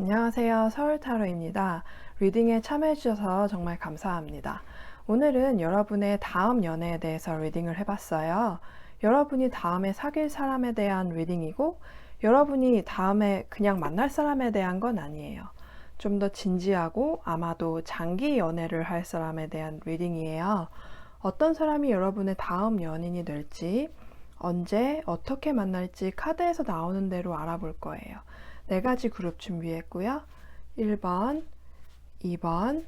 안녕하세요. 서울타로입니다. 리딩에 참여해주셔서 정말 감사합니다. 오늘은 여러분의 다음 연애에 대해서 리딩을 해봤어요. 여러분이 다음에 사귈 사람에 대한 리딩이고, 여러분이 다음에 그냥 만날 사람에 대한 건 아니에요. 좀 더 진지하고 아마도 장기 연애를 할 사람에 대한 리딩이에요. 어떤 사람이 여러분의 다음 연인이 될지, 언제, 어떻게 만날지 카드에서 나오는 대로 알아볼 거예요. 4가지 그룹 준비했고요. 1번, 2번,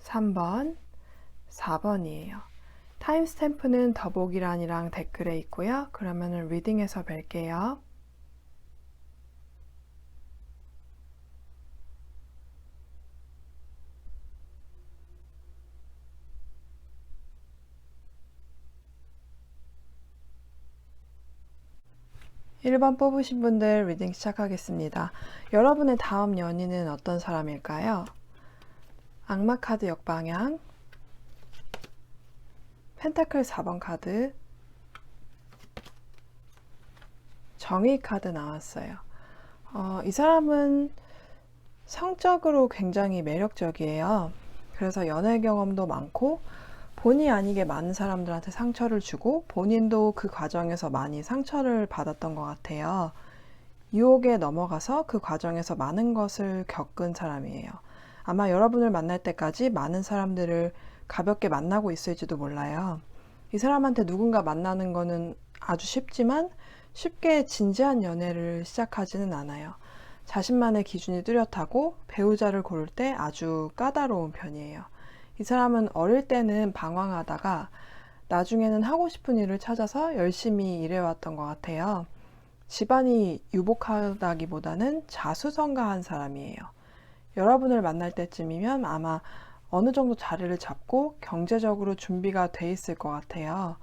3번, 4번이에요. 타임스탬프는 더보기란이랑 댓글에 있고요. 그러면은 리딩에서 뵐게요. (1번) 뽑으신 분들 리딩 시작하겠습니다. 여러분의 다음 연인은 어떤 사람일까요? 악마 카드 역방향, 펜타클 4번 카드, 정의 카드 나왔어요. 이 사람은 성적으로 굉장히 매력적이에요. 그래서 연애 경험도 많고 본의 아니게 많은 사람들한테 상처를 주고 본인도 그 과정에서 많이 상처를 받았던 것 같아요. 유혹에 넘어가서 그 과정에서 많은 것을 겪은 사람이에요. 아마 여러분을 만날 때까지 많은 사람들을 가볍게 만나고 있을지도 몰라요. 이 사람한테 누군가 만나는 거는 아주 쉽지만 쉽게 진지한 연애를 시작하지는 않아요. 자신만의 기준이 뚜렷하고 배우자를 고를 때 아주 까다로운 편이에요. 이 사람은 어릴 때는 방황하다가 나중에는 하고 싶은 일을 찾아서 열심히 일해왔던 것 같아요. 집안이 유복하다기보다는 자수성가한 사람이에요. 여러분을 만날 때쯤이면 아마 어느 정도 자리를 잡고 경제적으로 준비가 돼 있을 것 같아요.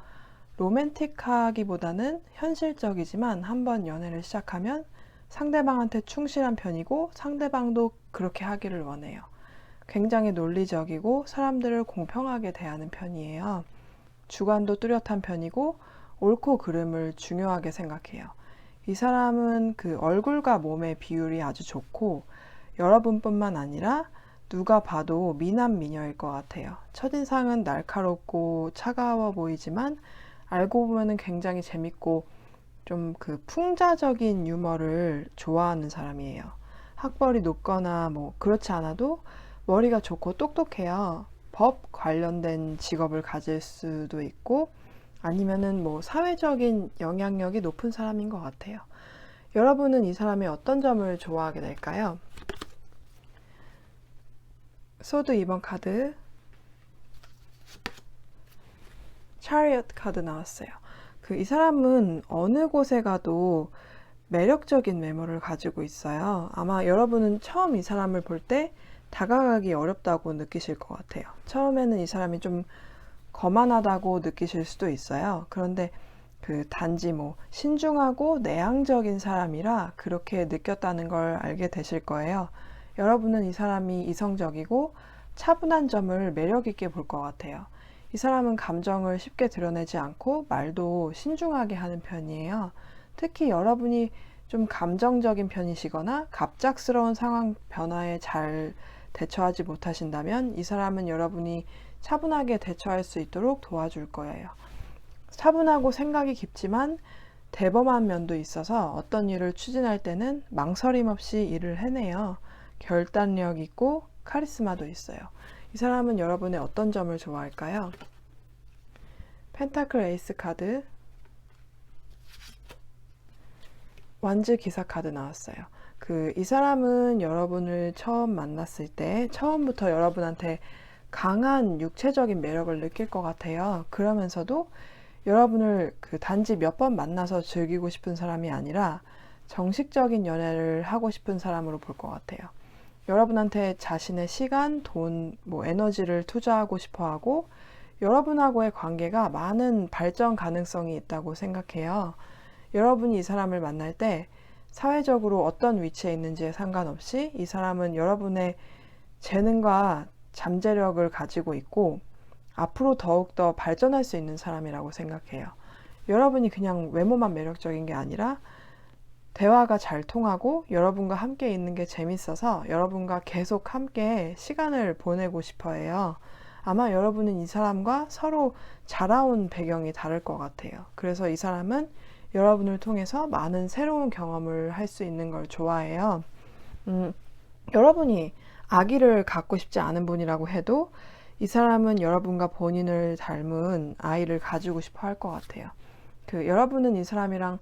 로맨틱하기보다는 현실적이지만 한번 연애를 시작하면 상대방한테 충실한 편이고 상대방도 그렇게 하기를 원해요. 굉장히 논리적이고 사람들을 공평하게 대하는 편이에요. 주관도 뚜렷한 편이고 옳고 그름을 중요하게 생각해요. 이 사람은 그 얼굴과 몸의 비율이 아주 좋고 여러분뿐만 아니라 누가 봐도 미남 미녀일 것 같아요. 첫인상은 날카롭고 차가워 보이지만 알고 보면은 굉장히 재밌고 좀 그 풍자적인 유머를 좋아하는 사람이에요. 학벌이 높거나 뭐 그렇지 않아도 머리가 좋고 똑똑해요. 법 관련된 직업을 가질 수도 있고 아니면은 뭐 사회적인 영향력이 높은 사람인 것 같아요. 여러분은 이 사람의 어떤 점을 좋아하게 될까요? 소드 2번 카드, 차리엇 카드 나왔어요. 이 사람은 어느 곳에 가도 매력적인 외모를 가지고 있어요. 아마 여러분은 처음 이 사람을 볼 때 다가가기 어렵다고 느끼실 것 같아요. 처음에는 이 사람이 좀 거만하다고 느끼실 수도 있어요. 그런데 단지 뭐 신중하고 내향적인 사람이라 그렇게 느꼈다는 걸 알게 되실 거예요. 여러분은 이 사람이 이성적이고 차분한 점을 매력 있게 볼 것 같아요. 이 사람은 감정을 쉽게 드러내지 않고 말도 신중하게 하는 편이에요. 특히 여러분이 좀 감정적인 편이시거나 갑작스러운 상황 변화에 잘 대처하지 못하신다면 이 사람은 여러분이 차분하게 대처할 수 있도록 도와줄 거예요. 차분하고 생각이 깊지만 대범한 면도 있어서 어떤 일을 추진할 때는 망설임 없이 일을 해내요. 결단력 있고 카리스마도 있어요. 이 사람은 여러분의 어떤 점을 좋아할까요? 펜타클 에이스 카드, 완즈 기사 카드 나왔어요. 이 사람은 여러분을 처음 만났을 때 처음부터 여러분한테 강한 육체적인 매력을 느낄 것 같아요. 그러면서도 여러분을 단지 몇 번 만나서 즐기고 싶은 사람이 아니라 정식적인 연애를 하고 싶은 사람으로 볼 것 같아요. 여러분한테 자신의 시간, 돈, 에너지를 투자하고 싶어 하고 여러분하고의 관계가 많은 발전 가능성이 있다고 생각해요. 여러분이 이 사람을 만날 때 사회적으로 어떤 위치에 있는지에 상관없이 이 사람은 여러분의 재능과 잠재력을 가지고 있고 앞으로 더욱더 발전할 수 있는 사람이라고 생각해요. 여러분이 그냥 외모만 매력적인 게 아니라 대화가 잘 통하고 여러분과 함께 있는 게 재밌어서 여러분과 계속 함께 시간을 보내고 싶어 해요. 아마 여러분은 이 사람과 서로 자라온 배경이 다를 것 같아요. 그래서 이 사람은 여러분을 통해서 많은 새로운 경험을 할 수 있는 걸 좋아해요. 여러분이 아기를 갖고 싶지 않은 분이라고 해도 이 사람은 여러분과 본인을 닮은 아이를 가지고 싶어 할 것 같아요. 여러분은 이 사람이랑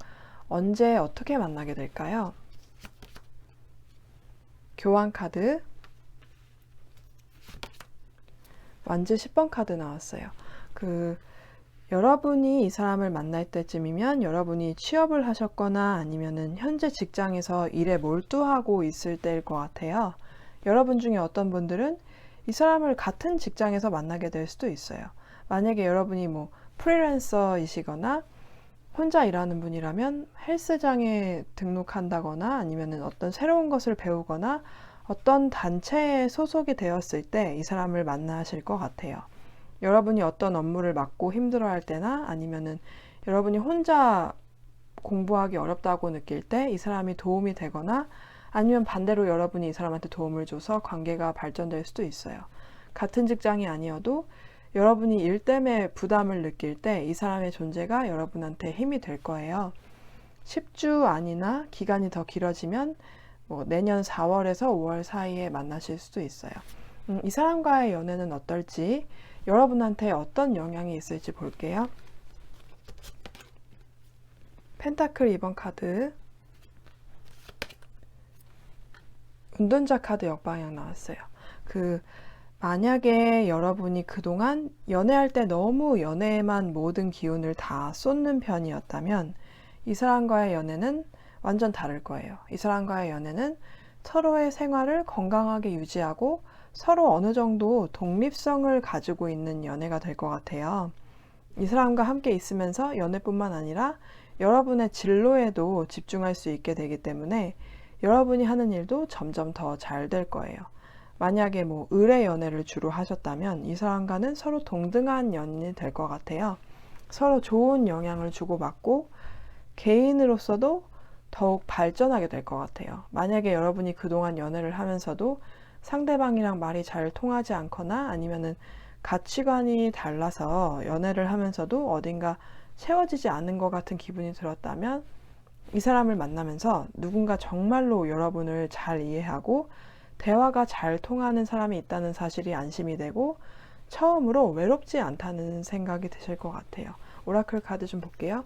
언제 어떻게 만나게 될까요? 교환 카드, 완즈 10번 카드 나왔어요. 여러분이 이 사람을 만날 때쯤이면 여러분이 취업을 하셨거나 아니면은 현재 직장에서 일에 몰두하고 있을 때일 것 같아요. 여러분 중에 어떤 분들은 이 사람을 같은 직장에서 만나게 될 수도 있어요. 만약에 여러분이 프리랜서이시거나 혼자 일하는 분이라면 헬스장에 등록한다거나 아니면은 어떤 새로운 것을 배우거나 어떤 단체에 소속이 되었을 때 이 사람을 만나실 것 같아요. 여러분이 어떤 업무를 맡고 힘들어할 때나 아니면은 여러분이 혼자 공부하기 어렵다고 느낄 때 이 사람이 도움이 되거나 아니면 반대로 여러분이 이 사람한테 도움을 줘서 관계가 발전될 수도 있어요. 같은 직장이 아니어도 여러분이 일 때문에 부담을 느낄 때 이 사람의 존재가 여러분한테 힘이 될 거예요. 10주 안이나 기간이 더 길어지면 내년 4월에서 5월 사이에 만나실 수도 있어요. 이 사람과의 연애는 어떨지, 여러분한테 어떤 영향이 있을지 볼게요. 펜타클 2번 카드, 운동자 카드 역방향 나왔어요. 만약에 여러분이 그동안 연애할 때 너무 연애에만 모든 기운을 다 쏟는 편이었다면 이 사람과의 연애는 완전 다를 거예요. 이 사람과의 연애는 서로의 생활을 건강하게 유지하고 서로 어느 정도 독립성을 가지고 있는 연애가 될 것 같아요. 이 사람과 함께 있으면서 연애뿐만 아니라 여러분의 진로에도 집중할 수 있게 되기 때문에 여러분이 하는 일도 점점 더 잘 될 거예요. 만약에 의뢰 연애를 주로 하셨다면 이 사람과는 서로 동등한 연인이 될 것 같아요. 서로 좋은 영향을 주고받고 개인으로서도 더욱 발전하게 될 것 같아요. 만약에 여러분이 그동안 연애를 하면서도 상대방이랑 말이 잘 통하지 않거나 아니면은 가치관이 달라서 연애를 하면서도 어딘가 채워지지 않는 것 같은 기분이 들었다면 이 사람을 만나면서 누군가 정말로 여러분을 잘 이해하고 대화가 잘 통하는 사람이 있다는 사실이 안심이 되고 처음으로 외롭지 않다는 생각이 드실 것 같아요. 오라클 카드 좀 볼게요.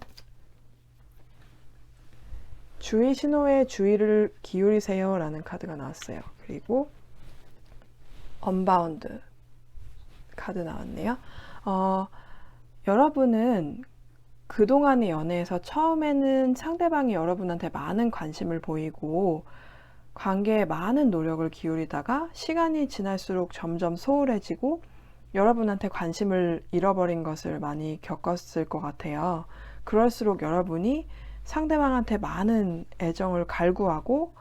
주의 신호에 주의를 기울이세요 라는 카드가 나왔어요. 그리고 언바운드 카드 나왔네요. 여러분은 그동안의 연애에서 처음에는 상대방이 여러분한테 많은 관심을 보이고 관계에 많은 노력을 기울이다가 시간이 지날수록 점점 소홀해지고 여러분한테 관심을 잃어버린 것을 많이 겪었을 것 같아요. 그럴수록 여러분이 상대방한테 많은 애정을 갈구하고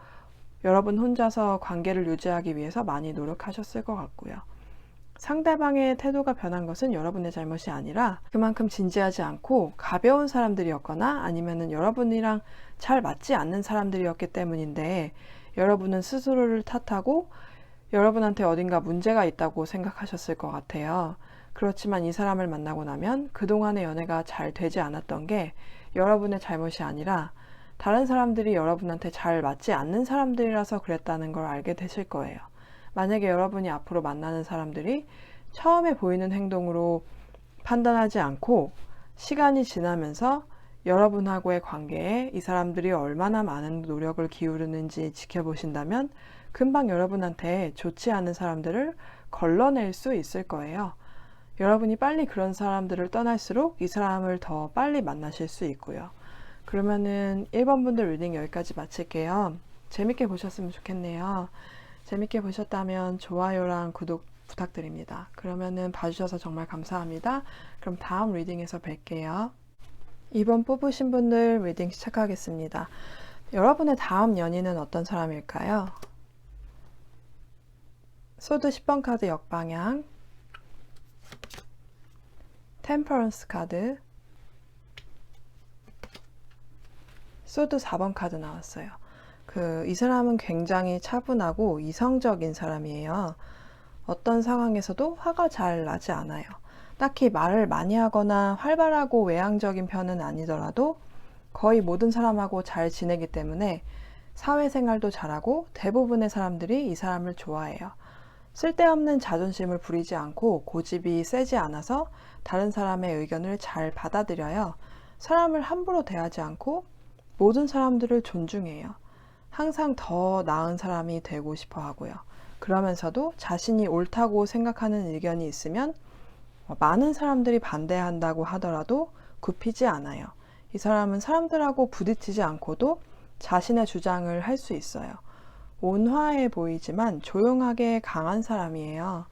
여러분 혼자서 관계를 유지하기 위해서 많이 노력하셨을 것 같고요. 상대방의 태도가 변한 것은 여러분의 잘못이 아니라 그만큼 진지하지 않고 가벼운 사람들이었거나 아니면은 여러분이랑 잘 맞지 않는 사람들이었기 때문인데 여러분은 스스로를 탓하고 여러분한테 어딘가 문제가 있다고 생각하셨을 것 같아요. 그렇지만 이 사람을 만나고 나면 그동안의 연애가 잘 되지 않았던 게 여러분의 잘못이 아니라 다른 사람들이 여러분한테 잘 맞지 않는 사람들이라서 그랬다는 걸 알게 되실 거예요. 만약에 여러분이 앞으로 만나는 사람들이 처음에 보이는 행동으로 판단하지 않고 시간이 지나면서 여러분하고의 관계에 이 사람들이 얼마나 많은 노력을 기울이는지 지켜보신다면 금방 여러분한테 좋지 않은 사람들을 걸러낼 수 있을 거예요. 여러분이 빨리 그런 사람들을 떠날수록 이 사람을 더 빨리 만나실 수 있고요. 그러면은 1번 분들 리딩 여기까지 마칠게요. 재밌게 보셨으면 좋겠네요. 재밌게 보셨다면 좋아요랑 구독 부탁드립니다. 그러면은 봐주셔서 정말 감사합니다. 그럼 다음 리딩에서 뵐게요. 2번 뽑으신 분들 리딩 시작하겠습니다. 여러분의 다음 연인은 어떤 사람일까요? 소드 10번 카드 역방향, 템퍼런스 카드, 소드 4번 카드 나왔어요. 이 사람은 굉장히 차분하고 이성적인 사람이에요. 어떤 상황에서도 화가 잘 나지 않아요. 딱히 말을 많이 하거나 활발하고 외향적인 편은 아니더라도 거의 모든 사람하고 잘 지내기 때문에 사회생활도 잘하고 대부분의 사람들이 이 사람을 좋아해요. 쓸데없는 자존심을 부리지 않고 고집이 세지 않아서 다른 사람의 의견을 잘 받아들여요. 사람을 함부로 대하지 않고 모든 사람들을 존중해요. 항상 더 나은 사람이 되고 싶어 하고요. 그러면서도 자신이 옳다고 생각하는 의견이 있으면 많은 사람들이 반대한다고 하더라도 굽히지 않아요. 이 사람은 사람들하고 부딪히지 않고도 자신의 주장을 할 수 있어요. 온화해 보이지만 조용하게 강한 사람이에요.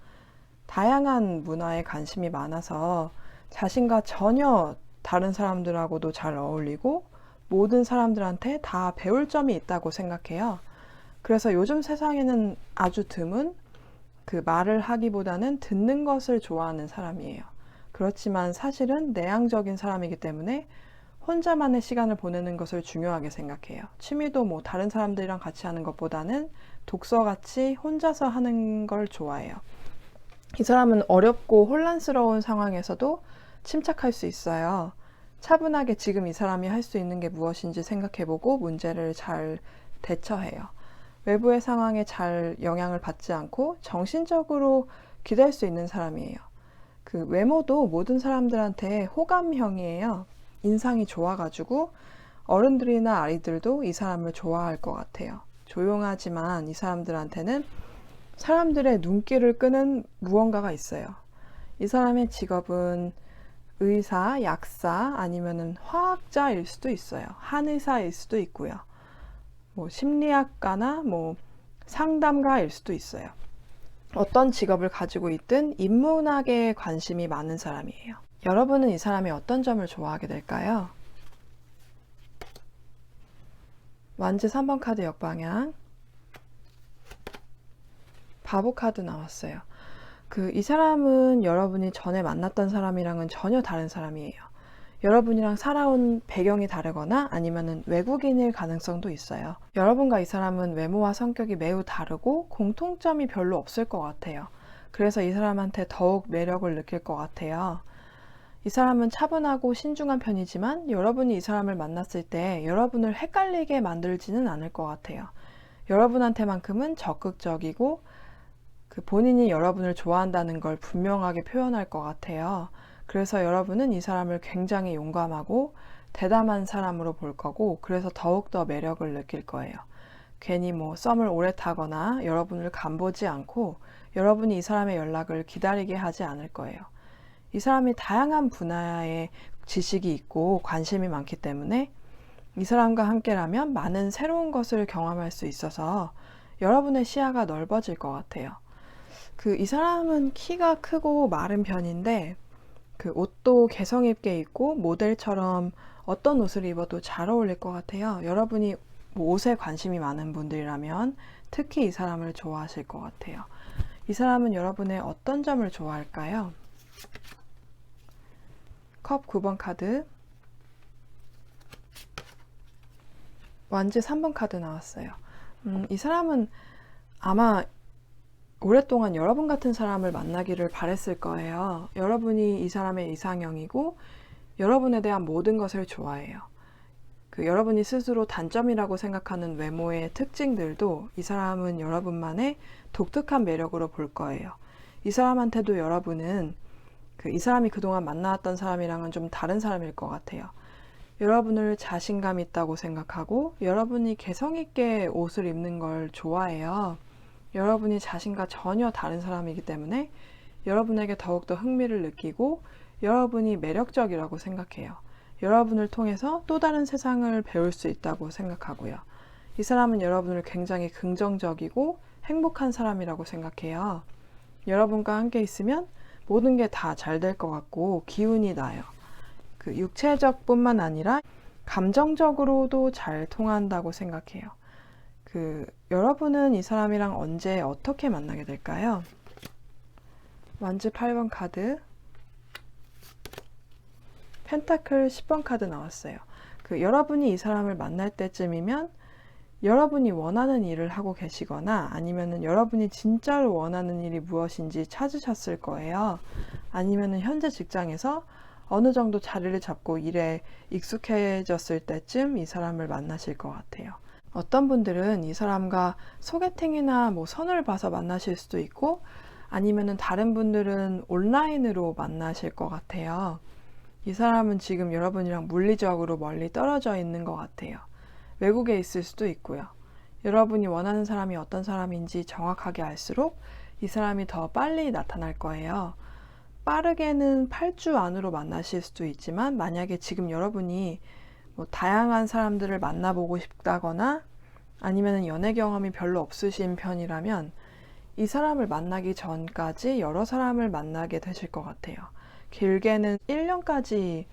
다양한 문화에 관심이 많아서 자신과 전혀 다른 사람들하고도 잘 어울리고 모든 사람들한테 다 배울 점이 있다고 생각해요. 그래서 요즘 세상에는 아주 드문 말을 하기보다는 듣는 것을 좋아하는 사람이에요. 그렇지만 사실은 내향적인 사람이기 때문에 혼자만의 시간을 보내는 것을 중요하게 생각해요. 취미도 다른 사람들이랑 같이 하는 것보다는 독서같이 혼자서 하는 걸 좋아해요. 이 사람은 어렵고 혼란스러운 상황에서도 침착할 수 있어요. 차분하게 지금 이 사람이 할 수 있는 게 무엇인지 생각해보고 문제를 잘 대처해요. 외부의 상황에 잘 영향을 받지 않고 정신적으로 기댈 수 있는 사람이에요. 외모도 모든 사람들한테 호감형이에요. 인상이 좋아가지고 어른들이나 아이들도 이 사람을 좋아할 것 같아요. 조용하지만 이 사람들한테는 사람들의 눈길을 끄는 무언가가 있어요. 이 사람의 직업은 의사, 약사, 아니면은 화학자일 수도 있어요. 한의사일 수도 있고요. 심리학가나 상담가일 수도 있어요. 어떤 직업을 가지고 있든 인문학에 관심이 많은 사람이에요. 여러분은 이 사람의 어떤 점을 좋아하게 될까요? 완즈 3번 카드 역방향, 바보 카드 나왔어요. 이 사람은 여러분이 전에 만났던 사람이랑은 전혀 다른 사람이에요. 여러분이랑 살아온 배경이 다르거나 아니면은 외국인일 가능성도 있어요. 여러분과 이 사람은 외모와 성격이 매우 다르고 공통점이 별로 없을 것 같아요. 그래서 이 사람한테 더욱 매력을 느낄 것 같아요. 이 사람은 차분하고 신중한 편이지만 여러분이 이 사람을 만났을 때 여러분을 헷갈리게 만들지는 않을 것 같아요. 여러분한테만큼은 적극적이고 본인이 여러분을 좋아한다는 걸 분명하게 표현할 것 같아요. 그래서 여러분은 이 사람을 굉장히 용감하고 대담한 사람으로 볼 거고 그래서 더욱더 매력을 느낄 거예요. 괜히 썸을 오래 타거나 여러분을 간보지 않고 여러분이 이 사람의 연락을 기다리게 하지 않을 거예요. 이 사람이 다양한 분야의 지식이 있고 관심이 많기 때문에 이 사람과 함께라면 많은 새로운 것을 경험할 수 있어서 여러분의 시야가 넓어질 것 같아요. 이 사람은 키가 크고 마른 편인데 옷도 개성 있게 입고 모델처럼 어떤 옷을 입어도 잘 어울릴 것 같아요. 여러분이 옷에 관심이 많은 분들이라면 특히 이 사람을 좋아하실 것 같아요. 이 사람은 여러분의 어떤 점을 좋아할까요? 컵 9번 카드, 완즈 3번 카드 나왔어요. 이 사람은 아마 오랫동안 여러분 같은 사람을 만나기를 바랬을 거예요. 여러분이 이 사람의 이상형이고 여러분에 대한 모든 것을 좋아해요. 여러분이 스스로 단점이라고 생각하는 외모의 특징들도 이 사람은 여러분만의 독특한 매력으로 볼 거예요. 이 사람한테도 여러분은 이 사람이 그동안 만나왔던 사람이랑은 좀 다른 사람일 것 같아요. 여러분을 자신감 있다고 생각하고 여러분이 개성 있게 옷을 입는 걸 좋아해요. 여러분이 자신과 전혀 다른 사람이기 때문에 여러분에게 더욱더 흥미를 느끼고 여러분이 매력적이라고 생각해요. 여러분을 통해서 또 다른 세상을 배울 수 있다고 생각하고요. 이 사람은 여러분을 굉장히 긍정적이고 행복한 사람이라고 생각해요. 여러분과 함께 있으면 모든 게 다 잘 될 것 같고 기운이 나요. 육체적 뿐만 아니라 감정적으로도 잘 통한다고 생각해요. 여러분은 이 사람이랑 언제 어떻게 만나게 될까요? 완즈 8번 카드, 펜타클 10번 카드 나왔어요. 여러분이 이 사람을 만날 때쯤이면 여러분이 원하는 일을 하고 계시거나 아니면은 여러분이 진짜로 원하는 일이 무엇인지 찾으셨을 거예요. 아니면은 현재 직장에서 어느 정도 자리를 잡고 일에 익숙해졌을 때쯤 이 사람을 만나실 것 같아요. 어떤 분들은 이 사람과 소개팅이나 뭐 선을 봐서 만나실 수도 있고 아니면은 다른 분들은 온라인으로 만나실 것 같아요. 이 사람은 지금 여러분이랑 물리적으로 멀리 떨어져 있는 것 같아요. 외국에 있을 수도 있고요. 여러분이 원하는 사람이 어떤 사람인지 정확하게 알수록 이 사람이 더 빨리 나타날 거예요. 빠르게는 8주 안으로 만나실 수도 있지만 만약에 지금 여러분이 뭐 다양한 사람들을 만나보고 싶다거나 아니면 연애 경험이 별로 없으신 편이라면 이 사람을 만나기 전까지 여러 사람을 만나게 되실 것 같아요. 길게는 1년까지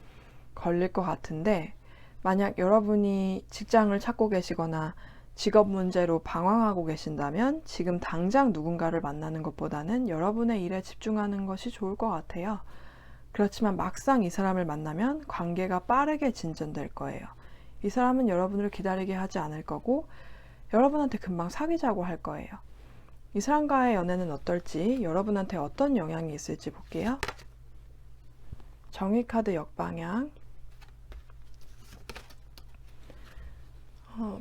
걸릴 것 같은데 만약 여러분이 직장을 찾고 계시거나 직업 문제로 방황하고 계신다면 지금 당장 누군가를 만나는 것보다는 여러분의 일에 집중하는 것이 좋을 것 같아요. 그렇지만 막상 이 사람을 만나면 관계가 빠르게 진전될 거예요. 이 사람은 여러분을 기다리게 하지 않을 거고 여러분한테 금방 사귀자고 할 거예요. 이 사람과의 연애는 어떨지, 여러분한테 어떤 영향이 있을지 볼게요. 정의 카드 역방향,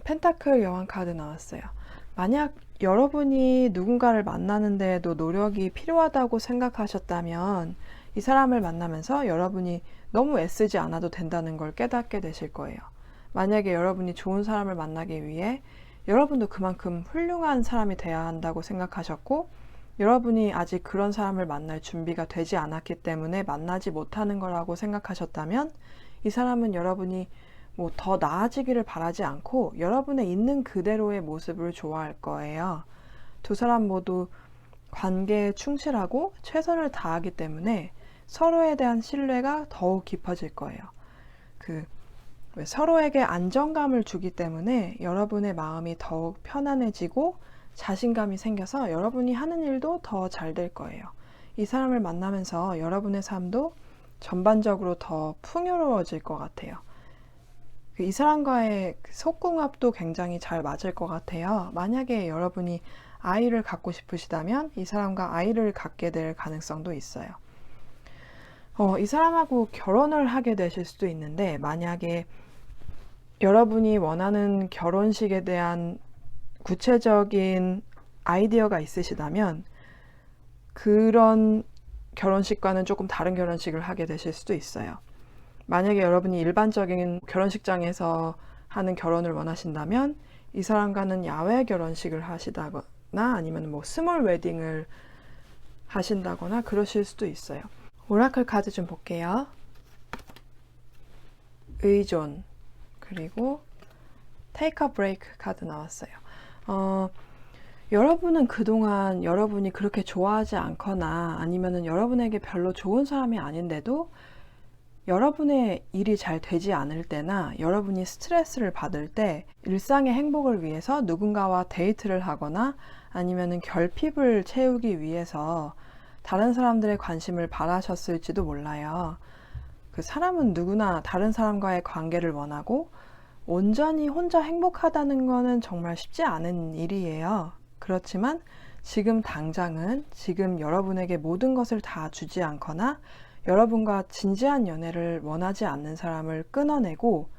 펜타클 여왕 카드 나왔어요. 만약 여러분이 누군가를 만나는 데에도 노력이 필요하다고 생각하셨다면 이 사람을 만나면서 여러분이 너무 애쓰지 않아도 된다는 걸 깨닫게 되실 거예요. 만약에 여러분이 좋은 사람을 만나기 위해 여러분도 그만큼 훌륭한 사람이 돼야 한다고 생각하셨고 여러분이 아직 그런 사람을 만날 준비가 되지 않았기 때문에 만나지 못하는 거라고 생각하셨다면 이 사람은 여러분이 뭐 더 나아지기를 바라지 않고 여러분의 있는 그대로의 모습을 좋아할 거예요. 두 사람 모두 관계에 충실하고 최선을 다하기 때문에 서로에 대한 신뢰가 더욱 깊어질 거예요. 서로에게 안정감을 주기 때문에 여러분의 마음이 더욱 편안해지고 자신감이 생겨서 여러분이 하는 일도 더 잘 될 거예요. 이 사람을 만나면서 여러분의 삶도 전반적으로 더 풍요로워질 것 같아요. 이 사람과의 속궁합도 굉장히 잘 맞을 것 같아요. 만약에 여러분이 아이를 갖고 싶으시다면 이 사람과 아이를 갖게 될 가능성도 있어요. 이 사람하고 결혼을 하게 되실 수도 있는데 만약에 여러분이 원하는 결혼식에 대한 구체적인 아이디어가 있으시다면 그런 결혼식과는 조금 다른 결혼식을 하게 되실 수도 있어요. 만약에 여러분이 일반적인 결혼식장에서 하는 결혼을 원하신다면 이 사람과는 야외 결혼식을 하시다거나 아니면 뭐 스몰 웨딩을 하신다거나 그러실 수도 있어요. 오라클 카드 좀 볼게요. 의존 그리고 Take a break 카드 나왔어요. 여러분은 그동안 여러분이 그렇게 좋아하지 않거나 아니면은 여러분에게 별로 좋은 사람이 아닌데도 여러분의 일이 잘 되지 않을 때나 여러분이 스트레스를 받을 때 일상의 행복을 위해서 누군가와 데이트를 하거나 아니면은 결핍을 채우기 위해서 다른 사람들의 관심을 바라셨을지도 몰라요. 그 사람은 누구나 다른 사람과의 관계를 원하고 온전히 혼자 행복하다는 거는 정말 쉽지 않은 일이에요. 그렇지만 지금 당장은 지금 여러분에게 모든 것을 다 주지 않거나 여러분과 진지한 연애를 원하지 않는 사람을 끊어내고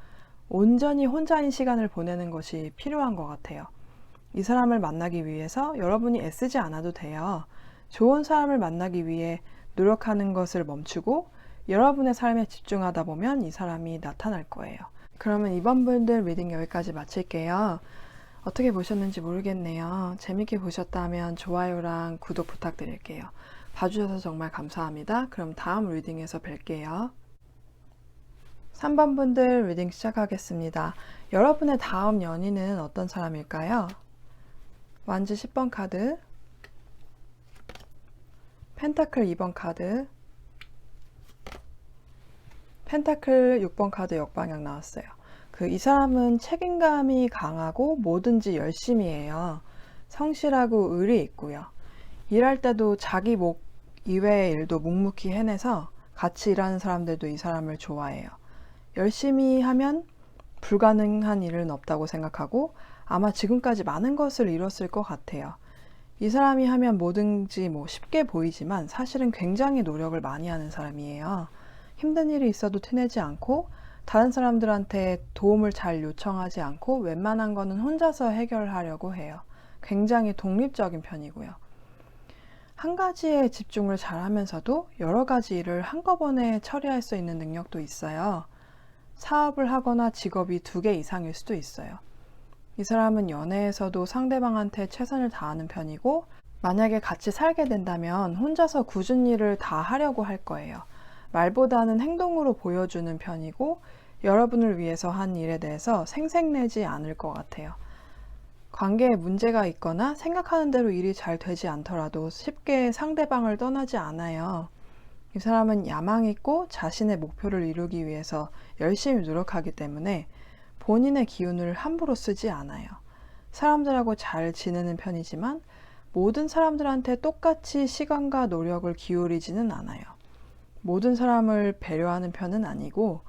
온전히 혼자인 시간을 보내는 것이 필요한 것 같아요. 이 사람을 만나기 위해서 여러분이 애쓰지 않아도 돼요. 좋은 사람을 만나기 위해 노력하는 것을 멈추고 여러분의 삶에 집중하다 보면 이 사람이 나타날 거예요. 그러면 이번 분들 리딩 여기까지 마칠게요. 어떻게 보셨는지 모르겠네요. 재밌게 보셨다면 좋아요랑 구독 부탁드릴게요. 봐주셔서 정말 감사합니다. 그럼 다음 리딩에서 뵐게요. 3번 분들 리딩 시작하겠습니다. 여러분의 다음 연인은 어떤 사람일까요? 완즈 10번 카드, 펜타클 2번 카드, 펜타클 6번 카드 역방향 나왔어요. 이 사람은 책임감이 강하고 뭐든지 열심히 해요. 성실하고 의리 있고요. 일할 때도 자기 목 이외의 일도 묵묵히 해내서 같이 일하는 사람들도 이 사람을 좋아해요. 열심히 하면 불가능한 일은 없다고 생각하고 아마 지금까지 많은 것을 이뤘을 것 같아요. 이 사람이 하면 뭐든지 쉽게 보이지만 사실은 굉장히 노력을 많이 하는 사람이에요. 힘든 일이 있어도 티내지 않고 다른 사람들한테 도움을 잘 요청하지 않고 웬만한 거는 혼자서 해결하려고 해요. 굉장히 독립적인 편이고요. 한 가지에 집중을 잘 하면서도 여러 가지 일을 한꺼번에 처리할 수 있는 능력도 있어요. 사업을 하거나 직업이 2개 이상일 수도 있어요. 이 사람은 연애에서도 상대방한테 최선을 다하는 편이고 만약에 같이 살게 된다면 혼자서 굳은 일을 다 하려고 할 거예요. 말보다는 행동으로 보여주는 편이고 여러분을 위해서 한 일에 대해서 생색내지 않을 것 같아요. 관계에 문제가 있거나 생각하는 대로 일이 잘 되지 않더라도 쉽게 상대방을 떠나지 않아요. 이 사람은 야망 있고 자신의 목표를 이루기 위해서 열심히 노력하기 때문에 본인의 기운을 함부로 쓰지 않아요. 사람들하고 잘 지내는 편이지만 모든 사람들한테 똑같이 시간과 노력을 기울이지는 않아요. 모든 사람을 배려하는 편은 아니고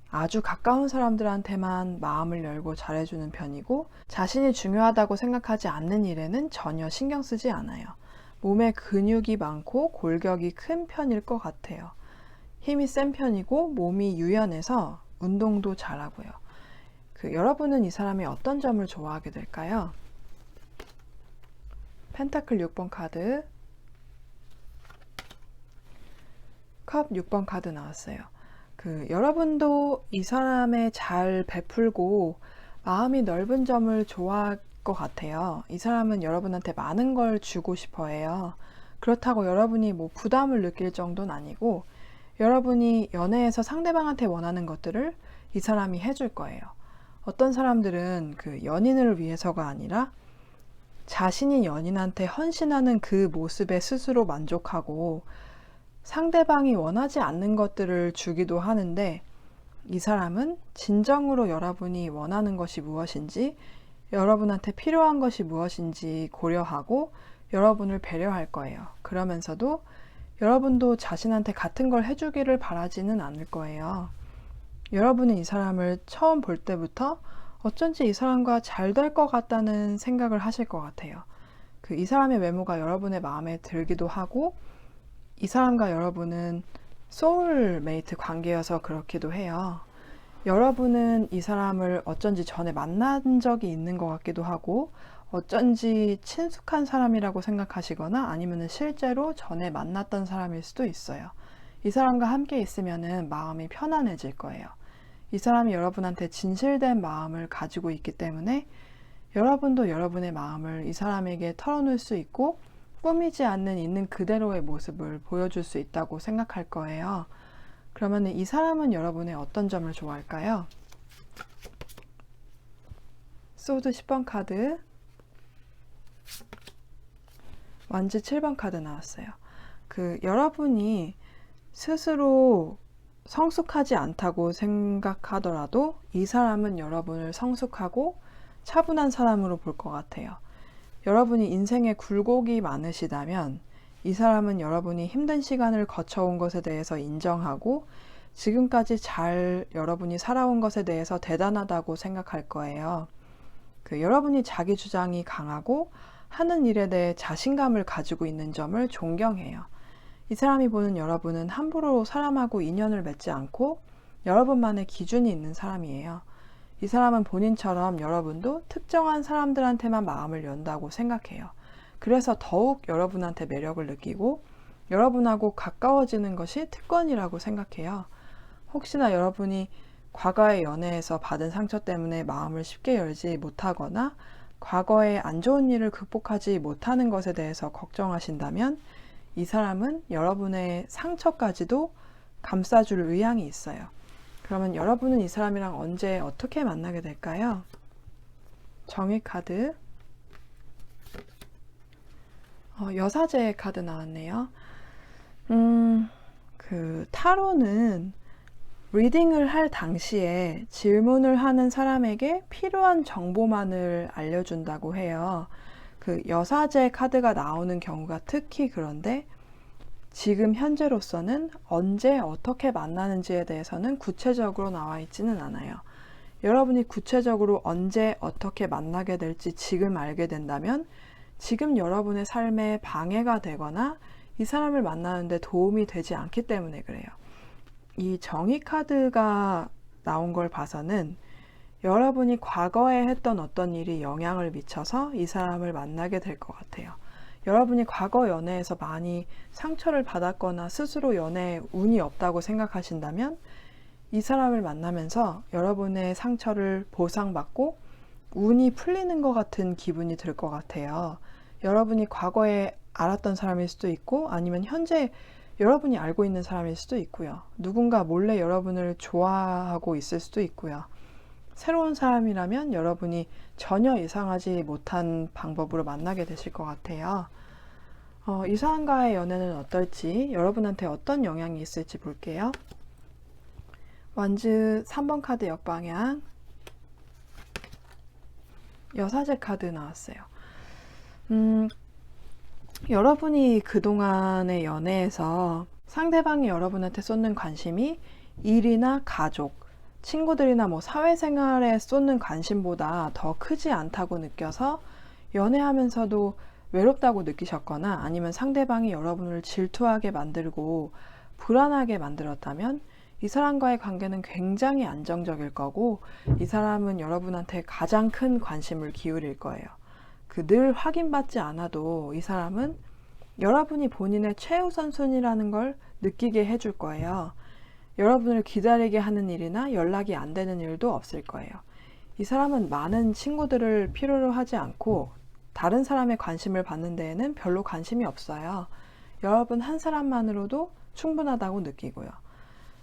아주 가까운 사람들한테만 마음을 열고 잘해주는 편이고 자신이 중요하다고 생각하지 않는 일에는 전혀 신경 쓰지 않아요. 몸에 근육이 많고 골격이 큰 편일 것 같아요. 힘이 센 편이고 몸이 유연해서 운동도 잘하고요. 여러분은 이 사람이 어떤 점을 좋아하게 될까요? 펜타클 6번 카드, 컵 6번 카드 나왔어요. 여러분도 이 사람의 잘 베풀고 마음이 넓은 점을 좋아할 것 같아요. 이 사람은 여러분한테 많은 걸 주고 싶어 해요. 그렇다고 여러분이 부담을 느낄 정도는 아니고 여러분이 연애에서 상대방한테 원하는 것들을 이 사람이 해줄 거예요. 어떤 사람들은 연인을 위해서가 아니라 자신이 연인한테 헌신하는 그 모습에 스스로 만족하고 상대방이 원하지 않는 것들을 주기도 하는데 이 사람은 진정으로 여러분이 원하는 것이 무엇인지 여러분한테 필요한 것이 무엇인지 고려하고 여러분을 배려할 거예요. 그러면서도 여러분도 자신한테 같은 걸 해주기를 바라지는 않을 거예요. 여러분은 이 사람을 처음 볼 때부터 어쩐지 이 사람과 잘 될 것 같다는 생각을 하실 것 같아요. 이 사람의 외모가 여러분의 마음에 들기도 하고 이 사람과 여러분은 소울메이트 관계여서 그렇기도 해요. 여러분은 이 사람을 어쩐지 전에 만난 적이 있는 것 같기도 하고 어쩐지 친숙한 사람이라고 생각하시거나 아니면 실제로 전에 만났던 사람일 수도 있어요. 이 사람과 함께 있으면 마음이 편안해질 거예요. 이 사람이 여러분한테 진실된 마음을 가지고 있기 때문에 여러분도 여러분의 마음을 이 사람에게 털어놓을 수 있고 꾸미지 않는 있는 그대로의 모습을 보여줄 수 있다고 생각할 거예요. 그러면 이 사람은 여러분의 어떤 점을 좋아할까요? 소드 10번 카드, 완지 7번 카드 나왔어요. 여러분이 스스로 성숙하지 않다고 생각하더라도 이 사람은 여러분을 성숙하고 차분한 사람으로 볼 것 같아요. 여러분이 인생에 굴곡이 많으시다면 이 사람은 여러분이 힘든 시간을 거쳐온 것에 대해서 인정하고 지금까지 잘 여러분이 살아온 것에 대해서 대단하다고 생각할 거예요. 여러분이 자기 주장이 강하고 하는 일에 대해 자신감을 가지고 있는 점을 존경해요. 이 사람이 보는 여러분은 함부로 사람하고 인연을 맺지 않고 여러분만의 기준이 있는 사람이에요. 이 사람은 본인처럼 여러분도 특정한 사람들한테만 마음을 연다고 생각해요. 그래서 더욱 여러분한테 매력을 느끼고 여러분하고 가까워지는 것이 특권이라고 생각해요. 혹시나 여러분이 과거의 연애에서 받은 상처 때문에 마음을 쉽게 열지 못하거나 과거의 안 좋은 일을 극복하지 못하는 것에 대해서 걱정하신다면 이 사람은 여러분의 상처까지도 감싸줄 의향이 있어요. 그러면 여러분은 이 사람이랑 언제 어떻게 만나게 될까요? 정의 카드, 여사제 카드 나왔네요. 타로는 리딩을 할 당시에 질문을 하는 사람에게 필요한 정보만을 알려준다고 해요. 여사제 카드가 나오는 경우가 특히 그런데 지금 현재로서는 언제 어떻게 만나는지에 대해서는 구체적으로 나와 있지는 않아요. 여러분이 구체적으로 언제 어떻게 만나게 될지 지금 알게 된다면 지금 여러분의 삶에 방해가 되거나 이 사람을 만나는데 도움이 되지 않기 때문에 그래요. 이 정의 카드가 나온 걸 봐서는 여러분이 과거에 했던 어떤 일이 영향을 미쳐서 이 사람을 만나게 될 것 같아요. 여러분이 과거 연애에서 많이 상처를 받았거나 스스로 연애에 운이 없다고 생각하신다면 이 사람을 만나면서 여러분의 상처를 보상받고 운이 풀리는 것 같은 기분이 들 것 같아요. 여러분이 과거에 알았던 사람일 수도 있고 아니면 현재 여러분이 알고 있는 사람일 수도 있고요. 누군가 몰래 여러분을 좋아하고 있을 수도 있고요. 새로운 사람이라면 여러분이 전혀 예상하지 못한 방법으로 만나게 되실 것 같아요. 이 사람과의 연애는 어떨지, 여러분한테 어떤 영향이 있을지 볼게요. 완즈 3번 카드 역방향, 여사제 카드 나왔어요. 여러분이 그동안의 연애에서 상대방이 여러분한테 쏟는 관심이 일이나 가족, 친구들이나 사회생활에 쏟는 관심보다 더 크지 않다고 느껴서 연애하면서도 외롭다고 느끼셨거나 아니면 상대방이 여러분을 질투하게 만들고 불안하게 만들었다면 이 사람과의 관계는 굉장히 안정적일 거고 이 사람은 여러분한테 가장 큰 관심을 기울일 거예요. 늘 확인받지 않아도 이 사람은 여러분이 본인의 최우선순위라는 걸 느끼게 해줄 거예요. 여러분을 기다리게 하는 일이나 연락이 안 되는 일도 없을 거예요. 이 사람은 많은 친구들을 필요로 하지 않고 다른 사람의 관심을 받는 데에는 별로 관심이 없어요. 여러분 한 사람만으로도 충분하다고 느끼고요.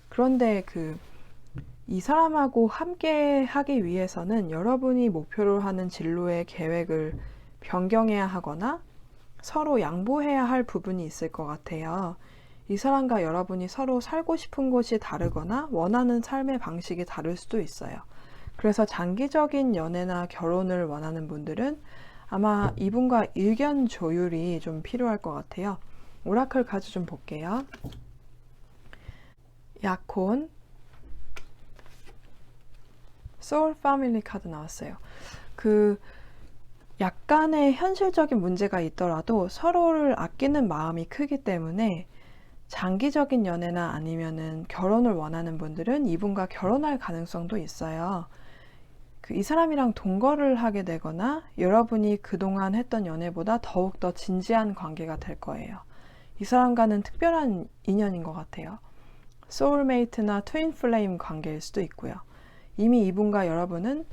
그런데 이 사람하고 함께 하기 위해서는 여러분이 목표로 하는 진로의 계획을 변경해야 하거나 서로 양보해야 할 부분이 있을 것 같아요. 이 사람과 여러분이 서로 살고 싶은 곳이 다르거나 원하는 삶의 방식이 다를 수도 있어요. 그래서 장기적인 연애나 결혼을 원하는 분들은 아마 이분과 의견 조율이 좀 필요할 것 같아요. 오라클 카드 좀 볼게요. 약혼, 소울 패밀리 카드 나왔어요. 약간의 현실적인 문제가 있더라도 서로를 아끼는 마음이 크기 때문에 장기적인 연애나 아니면은 결혼을 원하는 분들은 이분과 결혼할 가능성도 있어요. 이 사람이랑 동거를 하게 되거나 여러분이 그동안 했던 연애보다 더욱 더 진지한 관계가 될 거예요. 이 사람과는 특별한 인연인 것 같아요. 소울메이트나 트윈 플레임 관계일 수도 있고요. 이미 이분과 여러분은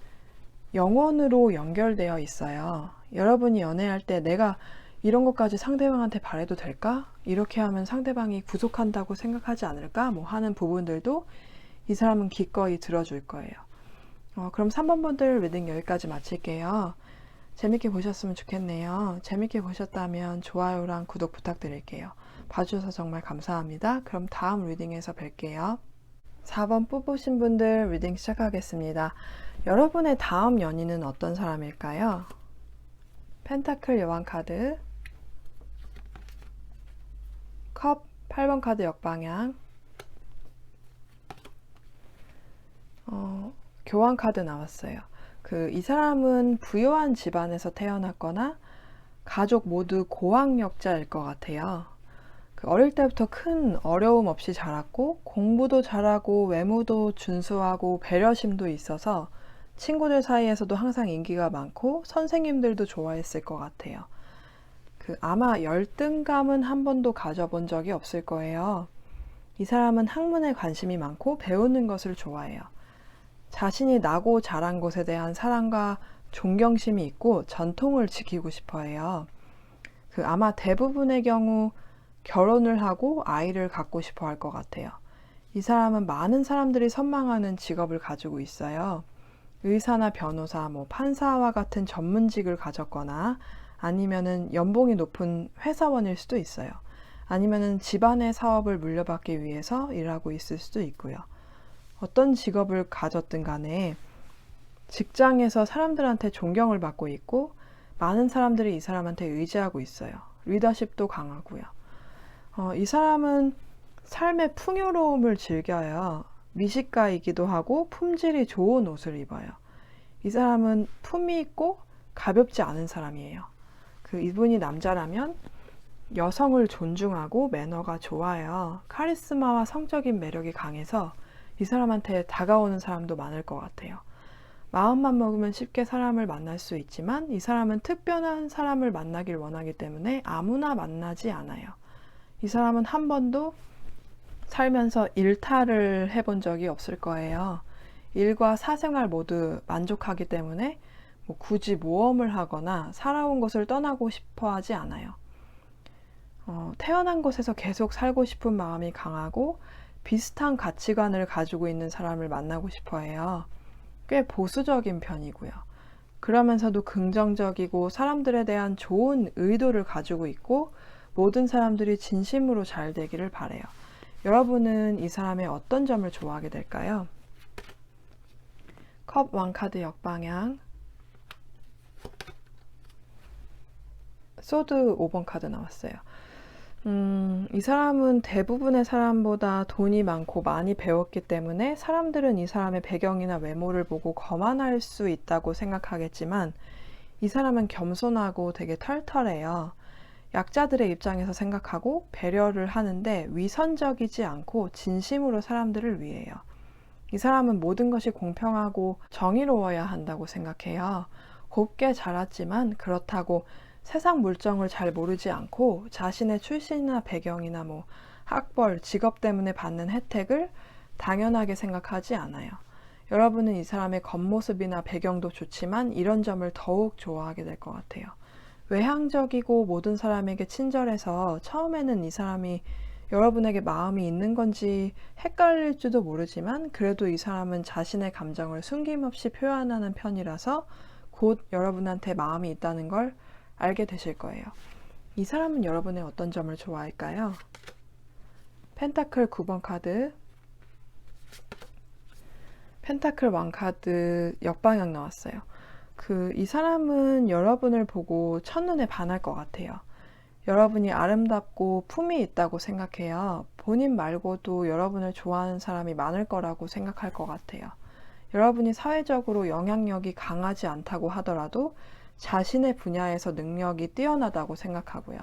영혼으로 연결되어 있어요. 여러분이 연애할 때 내가 이런 것까지 상대방한테 바래도 될까? 이렇게 하면 상대방이 구속한다고 생각하지 않을까? 하는 부분들도 이 사람은 기꺼이 들어줄 거예요. 그럼 3번 분들 리딩 여기까지 마칠게요. 재밌게 보셨으면 좋겠네요. 재밌게 보셨다면 좋아요랑 구독 부탁드릴게요. 봐주셔서 정말 감사합니다. 그럼 다음 리딩에서 뵐게요. 4번 뽑으신 분들 리딩 시작하겠습니다. 여러분의 다음 연인은 어떤 사람일까요? 펜타클 여왕 카드, 컵 8번 카드 역방향, 교황 카드 나왔어요. 이 사람은 부유한 집안에서 태어났거나 가족 모두 고학력자일 것 같아요. 어릴 때부터 큰 어려움 없이 자랐고 공부도 잘하고 외모도 준수하고 배려심도 있어서 친구들 사이에서도 항상 인기가 많고 선생님들도 좋아했을 것 같아요. 아마 열등감은 한 번도 가져본 적이 없을 거예요. 이 사람은 학문에 관심이 많고 배우는 것을 좋아해요. 자신이 나고 자란 곳에 대한 사랑과 존경심이 있고 전통을 지키고 싶어 해요. 아마 대부분의 경우 결혼을 하고 아이를 갖고 싶어 할 것 같아요. 이 사람은 많은 사람들이 선망하는 직업을 가지고 있어요. 의사나 변호사, 판사와 같은 전문직을 가졌거나 아니면은 연봉이 높은 회사원일 수도 있어요. 아니면은 집안의 사업을 물려받기 위해서 일하고 있을 수도 있고요. 어떤 직업을 가졌든 간에 직장에서 사람들한테 존경을 받고 있고 많은 사람들이 이 사람한테 의지하고 있어요. 리더십도 강하고요. 이 사람은 삶의 풍요로움을 즐겨요. 미식가이기도 하고 품질이 좋은 옷을 입어요. 이 사람은 품이 있고 가볍지 않은 사람이에요. 이분이 남자라면 여성을 존중하고 매너가 좋아요. 카리스마와 성적인 매력이 강해서 이 사람한테 다가오는 사람도 많을 것 같아요. 마음만 먹으면 쉽게 사람을 만날 수 있지만 이 사람은 특별한 사람을 만나길 원하기 때문에 아무나 만나지 않아요. 이 사람은 한 번도 살면서 일탈을 해본 적이 없을 거예요. 일과 사생활 모두 만족하기 때문에 굳이 모험을 하거나 살아온 곳을 떠나고 싶어 하지 않아요. 태어난 곳에서 계속 살고 싶은 마음이 강하고 비슷한 가치관을 가지고 있는 사람을 만나고 싶어 해요. 꽤 보수적인 편이고요. 그러면서도 긍정적이고 사람들에 대한 좋은 의도를 가지고 있고 모든 사람들이 진심으로 잘 되기를 바래요. 여러분은 이 사람의 어떤 점을 좋아하게 될까요? 컵 왕카드 역방향, 소드 5번 카드 나왔어요. 이 사람은 대부분의 사람보다 돈이 많고 많이 배웠기 때문에 사람들은 이 사람의 배경이나 외모를 보고 거만할 수 있다고 생각하겠지만 이 사람은 겸손하고 되게 털털해요. 약자들의 입장에서 생각하고 배려를 하는데 위선적이지 않고 진심으로 사람들을 위해요. 이 사람은 모든 것이 공평하고 정의로워야 한다고 생각해요. 곱게 자랐지만 그렇다고 세상 물정을 잘 모르지 않고 자신의 출신이나 배경이나 학벌, 직업 때문에 받는 혜택을 당연하게 생각하지 않아요. 여러분은 이 사람의 겉모습이나 배경도 좋지만 이런 점을 더욱 좋아하게 될 것 같아요. 외향적이고 모든 사람에게 친절해서 처음에는 이 사람이 여러분에게 마음이 있는 건지 헷갈릴지도 모르지만 그래도 이 사람은 자신의 감정을 숨김없이 표현하는 편이라서 곧 여러분한테 마음이 있다는 걸 알게 되실 거예요. 이 사람은 여러분의 어떤 점을 좋아할까요? 펜타클 9번 카드, 펜타클 왕카드 역방향 나왔어요. 이 사람은 여러분을 보고 첫눈에 반할 것 같아요. 여러분이 아름답고 품이 있다고 생각해요. 본인 말고도 여러분을 좋아하는 사람이 많을 거라고 생각할 것 같아요. 여러분이 사회적으로 영향력이 강하지 않다고 하더라도 자신의 분야에서 능력이 뛰어나다고 생각하고요.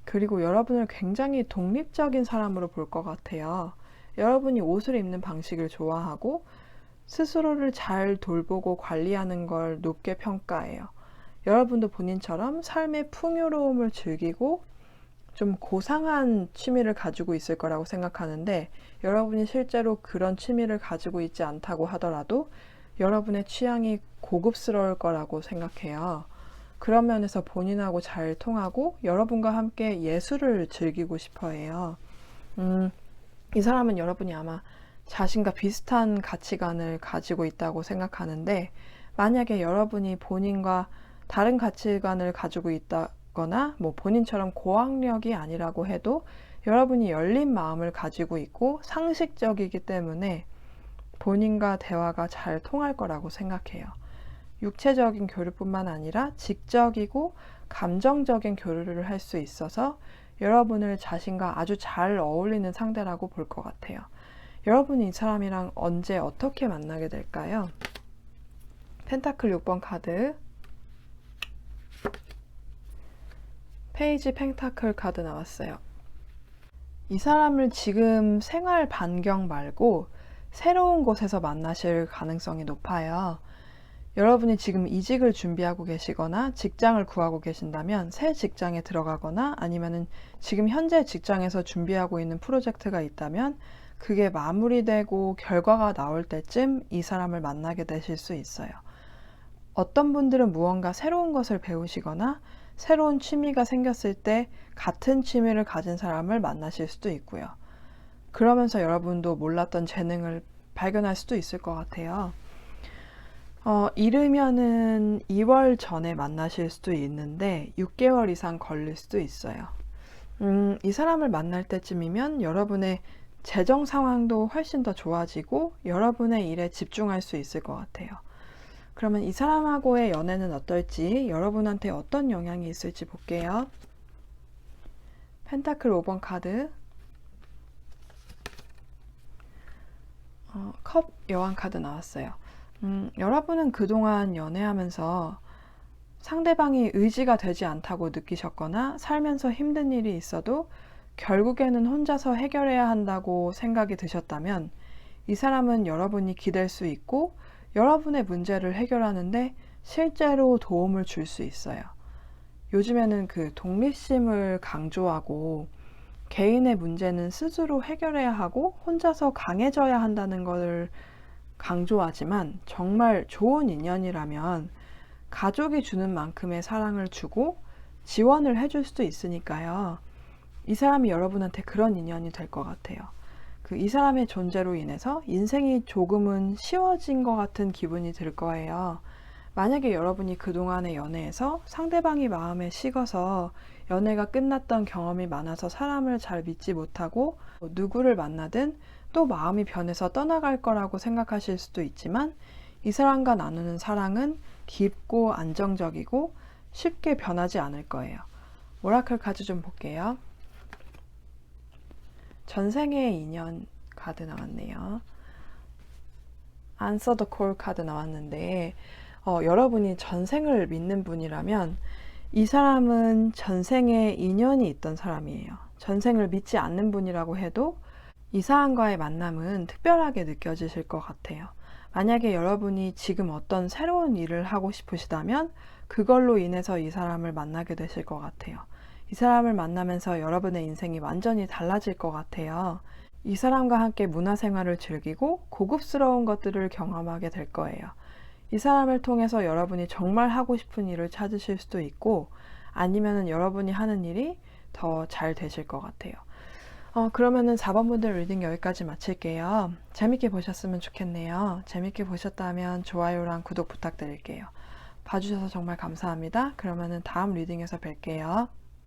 그리고 여러분을 굉장히 독립적인 사람으로 볼 것 같아요. 여러분이 옷을 입는 방식을 좋아하고 스스로를 잘 돌보고 관리하는 걸 높게 평가해요. 여러분도 본인처럼 삶의 풍요로움을 즐기고 좀 고상한 취미를 가지고 있을 거라고 생각하는데 여러분이 실제로 그런 취미를 가지고 있지 않다고 하더라도 여러분의 취향이 고급스러울 거라고 생각해요. 그런 면에서 본인하고 잘 통하고 여러분과 함께 예술을 즐기고 싶어 해요. 이 사람은 여러분이 아마 자신과 비슷한 가치관을 가지고 있다고 생각하는데 만약에 여러분이 본인과 다른 가치관을 가지고 있다거나 본인처럼 고학력이 아니라고 해도 여러분이 열린 마음을 가지고 있고 상식적이기 때문에 본인과 대화가 잘 통할 거라고 생각해요. 육체적인 교류뿐만 아니라 지적이고 감정적인 교류를 할 수 있어서 여러분을 자신과 아주 잘 어울리는 상대라고 볼 것 같아요. 여러분이 이 사람이랑 언제 어떻게 만나게 될까요? 펜타클 6번 카드, 페이지 펜타클 카드 나왔어요. 이 사람을 지금 생활 반경 말고 새로운 곳에서 만나실 가능성이 높아요. 여러분이 지금 이직을 준비하고 계시거나 직장을 구하고 계신다면 새 직장에 들어가거나 아니면은 지금 현재 직장에서 준비하고 있는 프로젝트가 있다면 그게 마무리되고 결과가 나올 때쯤 이 사람을 만나게 되실 수 있어요. 어떤 분들은 무언가 새로운 것을 배우시거나 새로운 취미가 생겼을 때 같은 취미를 가진 사람을 만나실 수도 있고요. 그러면서 여러분도 몰랐던 재능을 발견할 수도 있을 것 같아요. 이르면은 2월 전에 만나실 수도 있는데 6개월 이상 걸릴 수도 있어요. 이 사람을 만날 때쯤이면 여러분의 재정 상황도 훨씬 더 좋아지고 여러분의 일에 집중할 수 있을 것 같아요. 그러면 이 사람하고의 연애는 어떨지, 여러분한테 어떤 영향이 있을지 볼게요. 펜타클 5번 카드, 컵 여왕 카드 나왔어요. 여러분은 그동안 연애하면서 상대방이 의지가 되지 않다고 느끼셨거나 살면서 힘든 일이 있어도 결국에는 혼자서 해결해야 한다고 생각이 드셨다면 이 사람은 여러분이 기댈 수 있고 여러분의 문제를 해결하는데 실제로 도움을 줄 수 있어요. 요즘에는 그 독립심을 강조하고 개인의 문제는 스스로 해결해야 하고 혼자서 강해져야 한다는 것을 강조하지만 정말 좋은 인연이라면 가족이 주는 만큼의 사랑을 주고 지원을 해줄 수도 있으니까요. 이 사람이 여러분한테 그런 인연이 될 것 같아요. 이 사람의 존재로 인해서 인생이 조금은 쉬워진 것 같은 기분이 들 거예요. 만약에 여러분이 그동안의 연애에서 상대방이 마음에 식어서 연애가 끝났던 경험이 많아서 사람을 잘 믿지 못하고 누구를 만나든 또 마음이 변해서 떠나갈 거라고 생각하실 수도 있지만 이 사람과 나누는 사랑은 깊고 안정적이고 쉽게 변하지 않을 거예요. 오라클 카드 좀 볼게요. 전생의 인연 카드 나왔네요. Answer the Call 카드 나왔는데 여러분이 전생을 믿는 분이라면 이 사람은 전생에 인연이 있던 사람이에요. 전생을 믿지 않는 분이라고 해도 이 사람과의 만남은 특별하게 느껴지실 것 같아요. 만약에 여러분이 지금 어떤 새로운 일을 하고 싶으시다면 그걸로 인해서 이 사람을 만나게 되실 것 같아요. 이 사람을 만나면서 여러분의 인생이 완전히 달라질 것 같아요. 이 사람과 함께 문화생활을 즐기고 고급스러운 것들을 경험하게 될 거예요. 이 사람을 통해서 여러분이 정말 하고 싶은 일을 찾으실 수도 있고 아니면은 여러분이 하는 일이 더 잘 되실 것 같아요. 그러면은 4번 분들 리딩 여기까지 마칠게요. 재밌게 보셨으면 좋겠네요. 재밌게 보셨다면 좋아요랑 구독 부탁드릴게요. 봐주셔서 정말 감사합니다. 그러면은 다음 리딩에서 뵐게요.